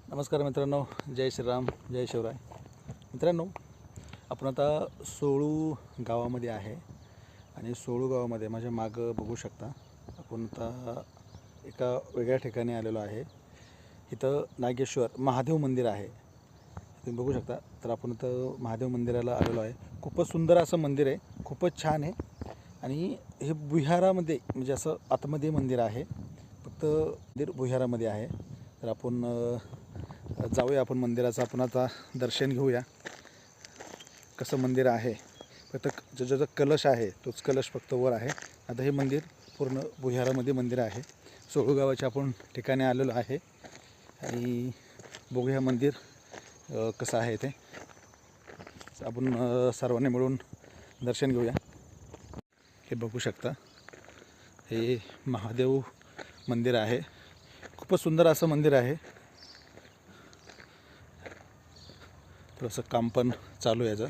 नमस्कार मित्रांनो, जय श्रीराम, जय शिवराय. मित्रांनो, आपण आता सोळू गावामध्ये आहे आणि सोळू गावामध्ये माझ्या मागं बघू शकता आपण आता एका वेगळ्या ठिकाणी आलेलो आहे. इथं नागेश्वर महादेव मंदिर आहे, तुम्ही बघू शकता. तर आपण इथं महादेव मंदिराला आलेलो आहे. खूपच सुंदर असं मंदिर आहे, खूपच छान आहे. आणि हे भुयारामध्ये म्हणजे असं आतमध्ये मंदिर आहे, फक्त मंदिर भुयारामध्ये आहे. तर आपण जाऊया आपण मंदिराचं, आपण आता दर्शन घेऊया कसं मंदिर आहे. फक्त जो कलश आहे तोच कलश फक्त वर आहे. आता हे मंदिर पूर्ण भुयारामध्ये मंदिर आहे. सोळू गावाच्या आपण ठिकाणी आलेलो आहे आणि बघूया मंदिर कसं आहे ते. आपण सर्वांनी मिळून दर्शन घेऊया. हे बघू शकता, हे महादेव मंदिर आहे. खूपच सुंदर असं मंदिर आहे. थोडंसं काम पण चालू आहे याचं.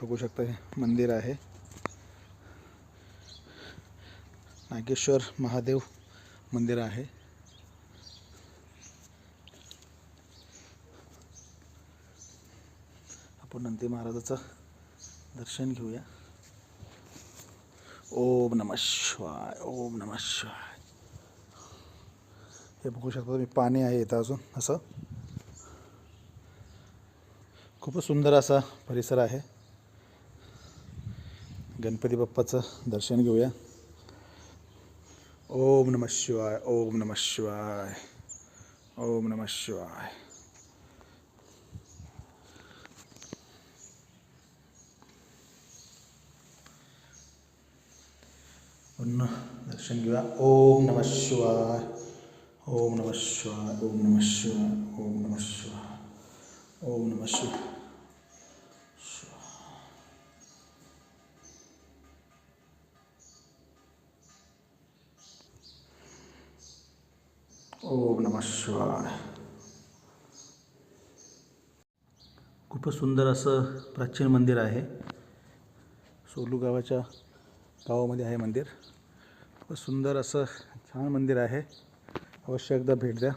बघू शकता, हे मंदिर आहे नागेश्वर महादेव मंदिर आहे. आपण नंदी महाराजाचं दर्शन घेऊया. ओम नमः शिवाय, ओम नमः शिवाय. हे बघू शकता तुम्ही, पाणी आहे इथं अजून. असं खूपच सुंदर असा परिसर आहे. गणपती बाप्पाचं दर्शन घेऊया. ओम नमः शिवाय, ओम नमः शिवाय, ओम नमः शिवाय. पुन्हा दर्शन घेऊया. ओम नमः शिवाय, ओम नमः शिवाय, ओम नमः शिवाय, ओम नमः शिवाय, ओम नमः शिवाय. ओम नमः शिवाय. खूपच सुंदर असं प्राचीन मंदिर आहे. सोलू गावामध्ये आहे मंदिर. खूपच सुंदर असं छान मंदिर आहे. अवश्य एकदा भेट द्या.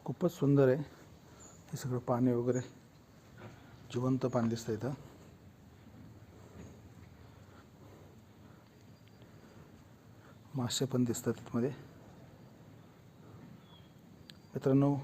खूपच सुंदर आहे. हे सगळं पाणी वगैरे जिवंत पाणी दिसतं इथं. मासे पण दिसतात मध्ये. मित्रांनो,